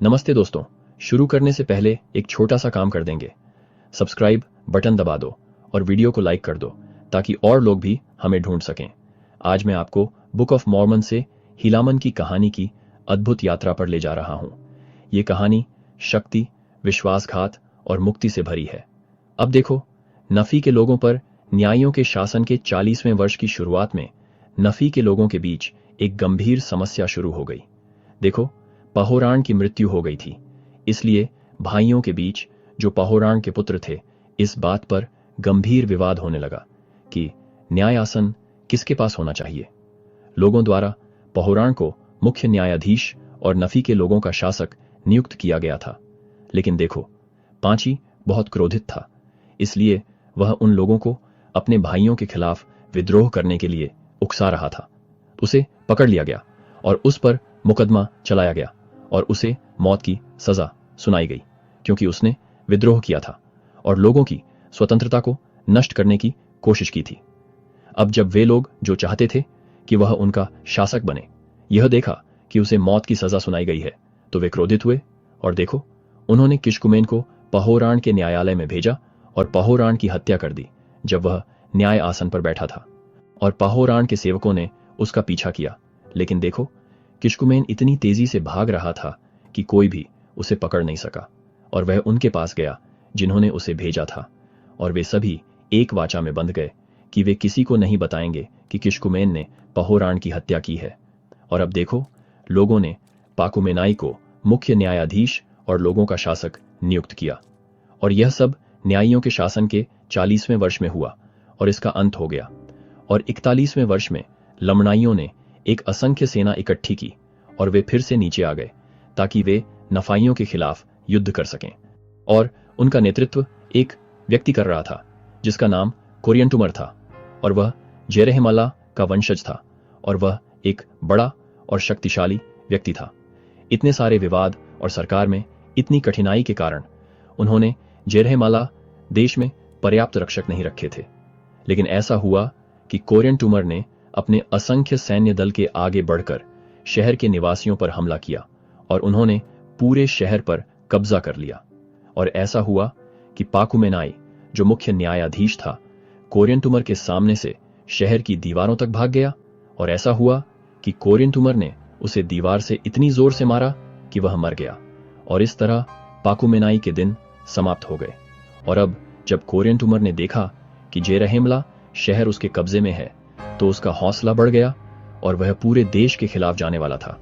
नमस्ते दोस्तों, शुरू करने से पहले एक छोटा सा काम कर देंगे। सब्सक्राइब बटन दबा दो और वीडियो को लाइक कर दो ताकि और लोग भी हमें ढूंढ सकें। आज मैं आपको बुक ऑफ मॉर्मन से हीलामन की कहानी की अद्भुत यात्रा पर ले जा रहा हूं। ये कहानी शक्ति, विश्वासघात और मुक्ति से भरी है। अब देखो, नफी के लोगों पर न्यायियों के शासन के 40वें वर्ष की शुरुआत में नफी के लोगों के बीच एक गंभीर समस्या शुरू हो गई। देखो, पहोरान की मृत्यु हो गई थी, इसलिए भाइयों के बीच, जो पहोरान के पुत्र थे, इस बात पर गंभीर विवाद होने लगा कि न्याय आसन किसके पास होना चाहिए। लोगों द्वारा पहोरान को मुख्य न्यायाधीश और नफी के लोगों का शासक नियुक्त किया गया था। लेकिन देखो, पांची बहुत क्रोधित था, इसलिए वह उन लोगों को अपने भाइयों के खिलाफ विद्रोह करने के लिए उकसा रहा था। उसे पकड़ लिया गया और उस पर मुकदमा चलाया गया और उसे मौत की सजा सुनाई गई, क्योंकि उसने विद्रोह किया था और लोगों की स्वतंत्रता को नष्ट करने की कोशिश की थी। अब जब वे लोग जो चाहते थे कि वह उनका शासक बने, यह देखा कि उसे मौत की सजा सुनाई गई है, तो वे क्रोधित हुए और देखो, उन्होंने किशकुमेन को पहोरान के न्यायालय में भेजा और पहोरान की हत्या कर दी जब वह न्याय आसन पर बैठा था। और पहोरान के सेवकों ने उसका पीछा किया, लेकिन देखो, किशकुमेन इतनी तेजी से भाग रहा था कि कोई भी उसे पकड़ नहीं सका। और वह उनके पास गया जिन्होंने उसे भेजा था, और वे सभी एक वाचा में बंध गए कि वे किसी को नहीं बताएंगे कि किशकुमेन ने पहोरान की हत्या की है। और अब देखो, लोगों ने पाकुमेनाई को मुख्य न्यायाधीश और लोगों का शासक नियुक्त किया। और यह सब न्यायियों के शासन के 40वें वर्ष में हुआ और इसका अंत हो गया। और 41वें वर्ष में लमनाइयों ने एक असंख्य सेना इकट्ठी की और वे फिर से नीचे आ गए ताकि वे नफाइयों के खिलाफ युद्ध कर सकें। और उनका नेतृत्व एक व्यक्ति कर रहा था जिसका नाम कोरियंटुमर था, और वह जेरहमला का वंशज था, और वह एक बड़ा और शक्तिशाली व्यक्ति था। इतने सारे विवाद और सरकार में इतनी कठिनाई के कारण उन्होंने जेरहमला देश में पर्याप्त रक्षक नहीं रखे थे। लेकिन ऐसा हुआ कि कोरियंटुमर ने अपने असंख्य सैन्य दल के आगे बढ़कर शहर के निवासियों पर हमला किया और उन्होंने पूरे शहर पर कब्जा कर लिया। और ऐसा हुआ कि पाकुमेनाई, जो मुख्य न्यायाधीश था, कोरियंटुमर के सामने से शहर की दीवारों तक भाग गया। और ऐसा हुआ कि कोरियंटुमर ने उसे दीवार से इतनी जोर से मारा कि वह मर गया। और इस तरह पाकुमेनाई के दिन समाप्त हो गए। और अब जब कोरियंटुमर ने देखा कि जेरहमला शहर उसके कब्जे में है, तो उसका हौसला बढ़ गया और वह पूरे देश के खिलाफ जाने वाला था।